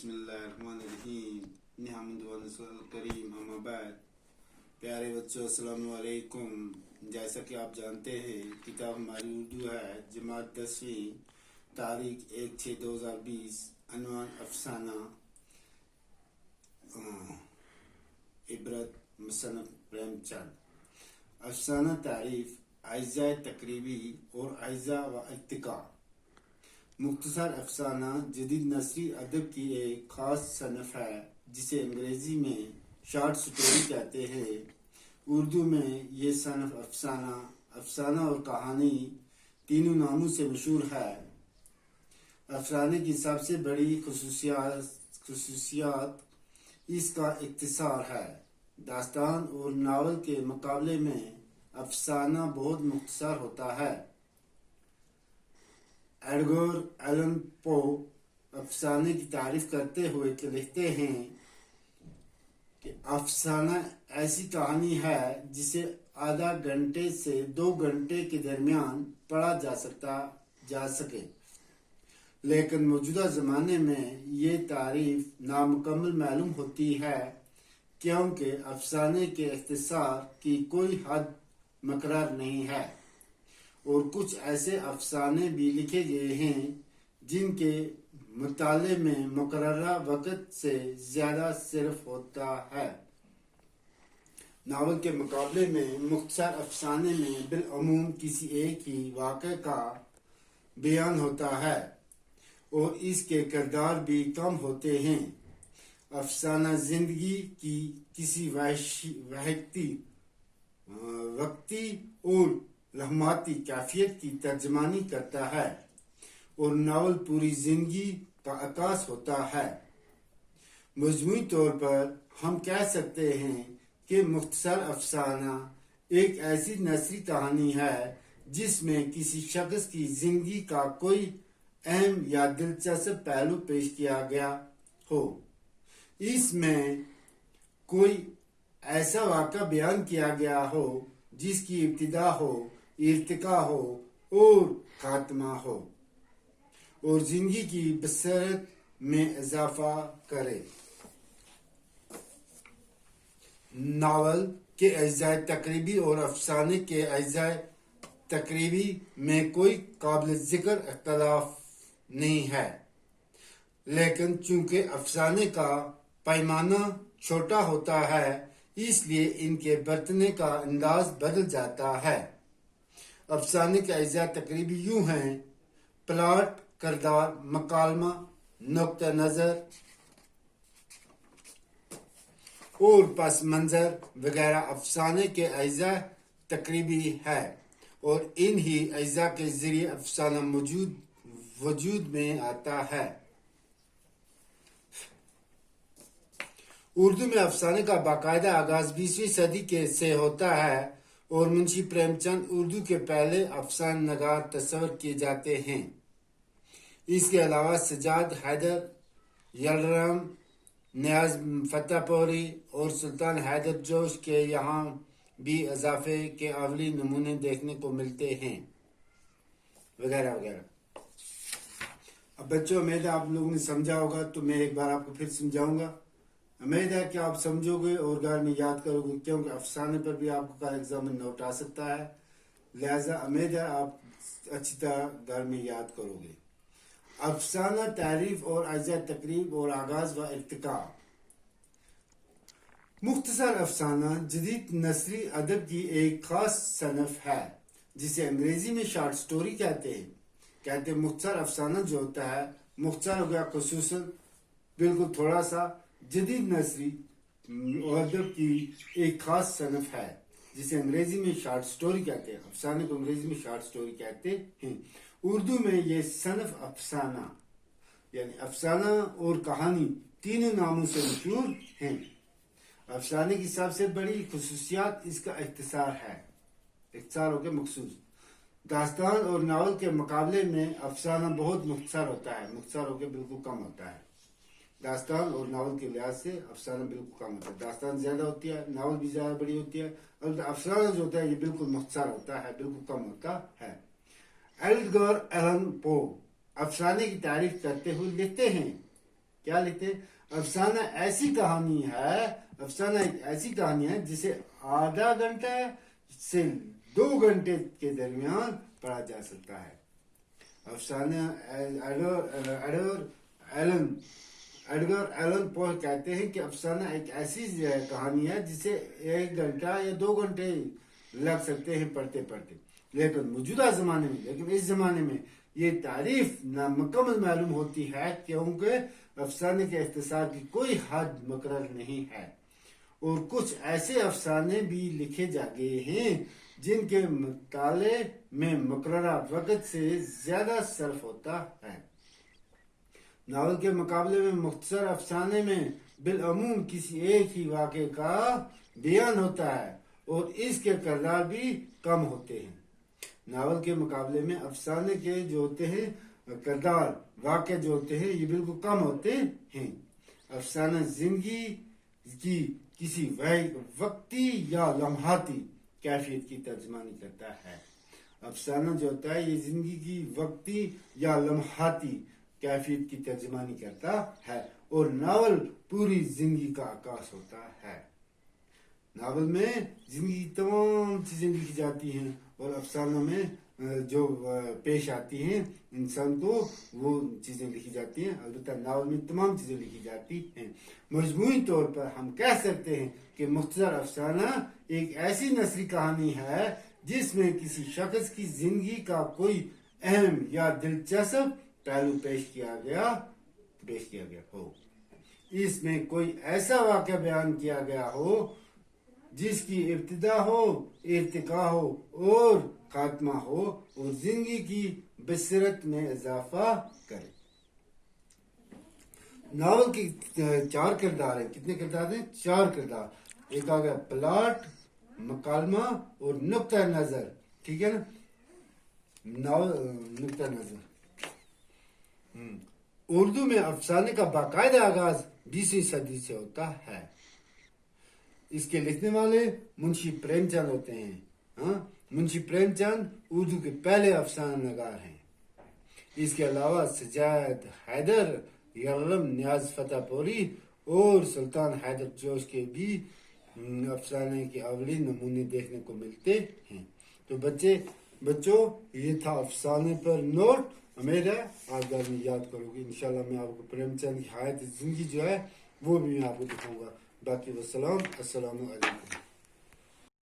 बिस्मिल्लाहिर्रहमानिर्रहीम करीम अम्मा बाद। प्यारे बच्चों अस्सलाम वालेकुम। जैसा कि आप जानते हैं किताब हमारी उर्दू है, जमात 10वीं, तारीख 1/6/2020, अनवान अफसाना, इबरत मुसन्नफ प्रेमचंद। अफसाना तारीफ, अज्जा तकरीबी और अज्जा व इत्तिका। मुख्तसर अफसाना जदीद नसरी अदब की एक ख़ास सनफ़ है जिसे अंग्रेज़ी में शॉर्ट स्टोरी कहते हैं। उर्दू में ये सनफ़ अफसाना और कहानी तीनों नामों से मशहूर है। अफसाने की सबसे बड़ी खसूसियात इसका इख्तिसार है। दास्तान और नावल के मुकाबले में अफसाना बहुत मुख्तसर होता है। एडगर एलन पो अफसाने की तारीफ करते हुए लिखते हैं कि अफसाना ऐसी कहानी है जिसे आधा घंटे से 2 घंटे के दरमियान पढ़ा जा सके, लेकिन मौजूदा ज़माने में ये तारीफ नामुकम्मल मालूम होती है क्योंकि अफसाने के इख्तिसार की कोई हद मुकर्रर नहीं है और कुछ ऐसे अफसाने भी लिखे गए हैं जिनके मुताले में मुकर्ररा वक़्त से ज़्यादा सिर्फ होता है। नावल के मुकाबले में मुख्तसर अफसाने में बिलअमूम किसी एक ही वाक़े का बयान होता है और इसके किरदार भी कम होते हैं। अफसाना ज़िंदगी की किसी वक्ती और रहमाती कैफियत की तर्जमानी करता है और नावल पूरी जिंदगी का अक्कास होता है। मजमूई तौर पर हम कह सकते हैं कि मुख्तसर अफसाना एक ऐसी नसरी कहानी है जिसमें किसी शख्स की जिंदगी का कोई अहम या दिलचस्प पहलू पेश किया गया हो। इसमें कोई ऐसा वाक़ा बयान किया गया हो जिसकी इब्तिदा हो, इर्तिका हो और खात्मा हो और जिंदगी की बसरत में इजाफा करे। नावल के अज्जा तकरीबी और अफसाने के अज्जा तकरीबी में कोई काबिल जिक्र इख्तिलाफ नहीं है, लेकिन चूंकि अफसाने का पैमाना छोटा होता है इसलिए इनके बरतने का अंदाज बदल जाता है। अफसाने के अज्जा तकरीबी यूं हैं: प्लाट, किरदार, मकालमा, नुक्ता नज़र और पस मंजर वगैरह अफसाने के अज्जा तकरीबी है और इन ही अज्जा के जरिए अफसाना वजूद में आता है। उर्दू में अफसाने का बाकायदा आगाज 20वीं सदी से होता है और मुंशी प्रेमचंद उर्दू के पहले अफसान नगार तस्वर किए जाते हैं। इसके अलावा सज्जाद हैदर, यलराम, नियाज फतेहपुरी और सुल्तान हैदर जोश के यहाँ भी इजाफे के अवली नमूने देखने को मिलते हैं वगैरह वगैरह। अब बच्चों, उम्मीद है आप लोगों ने समझा होगा, तो मैं एक बार आपको फिर समझाऊंगा। उम्मीद है कि आप समझोगे और घर में याद करोगे क्योंकि अफसाने पर भी आपको का एग्जाम में नोट आ सकता है, लिहाजा उम्मीद है आप अच्छी तरह घर में याद करोगे। अफसाना तारीफ और अज्जा तकरीब और आगाज व इर्तिका। मुख्तसर अफसाना जदीद नसरी अदब की एक खास सनफ़ है जिसे अंग्रेजी में शॉर्ट स्टोरी कहते हैं। मुख्तसर अफसाना जो होता है, मुख्तसर हो गया खुसूसन बिल्कुल थोड़ा सा, जदीद नसरी अदब की एक खास सनफ़ है जिसे अंग्रेजी में शॉर्ट स्टोरी कहते हैं। अफसाने को अंग्रेजी में शॉर्ट स्टोरी कहते हैं। उर्दू में ये सनफ़ अफसाना यानी अफसाना और कहानी तीनों नामों से मशहूर हैं। अफसाने की सबसे बड़ी खसूसियात इसका इख्तिसार है। इख्तिसार हो गया मखसूस। दास्तान और नावल के मुकाबले में अफसाना बहुत मुख्तसर होता है। मुख्तसर हो गया बिल्कुल कम होता है। दास्तान और नावल के लिहाज से अफसाना बिल्कुल कम होता है। दास्तान ज्यादा होती है, नावल भी ज्यादा बड़ी होती है, और अफसाना जो होता है ये बिल्कुल मुख्तसर होता है, बिल्कुल कम होता है। एडगर एलन पो अफसाने की तारीफ करते हुए लिखते हैं کیا لکھتے ہیں؟ افسانہ ایسی کہانی ہے، افسانہ ایک ایسی کہانی ہے جسے آدھا گھنٹہ سے 2 گھنٹے کے درمیان پڑھا جا سکتا ہے۔ افسانہ ایڈگر ایلن پو کہتے ہیں کہ افسانہ ایک ایسی کہانی ہے جسے 1 گھنٹہ یا 2 گھنٹے لگ سکتے ہیں پڑھتے پڑھتے، لیکن موجودہ زمانے میں، لیکن اس زمانے میں یہ تعریف نامکمل معلوم ہوتی ہے، کیونکہ افسانے کے اختصار کی کوئی حد مقرر نہیں ہے، اور کچھ ایسے افسانے بھی لکھے جا گئے ہیں جن کے مطالعے میں مقررہ وقت سے زیادہ صرف ہوتا ہے۔ ناول کے مقابلے میں مختصر افسانے میں بالعموم کسی ایک ہی واقعے کا بیان ہوتا ہے اور اس کے کردار بھی کم ہوتے ہیں۔ ناول کے مقابلے میں افسانے کے جو ہوتے ہیں کردار، واقع جو ہوتے ہیں، یہ بالکل کم ہوتے ہیں۔ افسانہ زندگی کی کسی وقتی یا لمحاتی کیفیت کی ترجمانی کرتا ہے۔ افسانہ جو ہوتا ہے یہ زندگی کی وقتی یا لمحاتی کیفیت کی ترجمانی کرتا ہے، اور ناول پوری زندگی کا عکاس ہوتا ہے۔ ناول میں زندگی کی تمام چیزیں لکھی جاتی ہیں، اور افسانوں میں جو پیش آتی ہیں انسان کو وہ چیزیں لکھی جاتی ہیں، البتہ ناول میں تمام چیزیں لکھی جاتی ہیں۔ مجموعی طور پر ہم کہہ سکتے ہیں کہ مختصر افسانہ ایک ایسی نثری کہانی ہے جس میں کسی شخص کی زندگی کا کوئی اہم یا دلچسپ پہلو پیش کیا گیا ہو۔ اس میں کوئی ایسا واقعہ بیان کیا گیا ہو جس کی ابتدا ہو، ارتقا ہو اور خاتمہ ہو، اور زندگی کی بصیرت میں اضافہ کرے۔ ناول کے 4 کردار ہیں۔ کتنے کردار ہیں؟ 4 کردار۔ ایک آ گیا پلاٹ، مکالمہ اور نقطہ نظر، ٹھیک ہے نا؟ ناول نقطہ نظر۔ اردو میں افسانے کا باقاعدہ آغاز 20ویں صدی سے ہوتا ہے۔ اس کے لکھنے والے منشی پریم چند ہوتے ہیں۔ منشی پریم چند اردو کے پہلے افسانہ نگار ہیں۔ اس کے علاوہ سجاد حیدر، یلغم نیاز فتح پوری اور سلطان حیدر جوش کے بھی افسانے کے اولین نمونے دیکھنے کو ملتے ہیں۔ تو بچوں یہ تھا افسانے پر نوٹ۔ امید ہے آج بعد میں یاد کرو گی۔ انشاءاللہ میں آپ کو پریم چند کی حیات زندگی جو ہے وہ بھی میں آپ کو دکھاؤں گا۔ باقی والسلام، السلام علیکم۔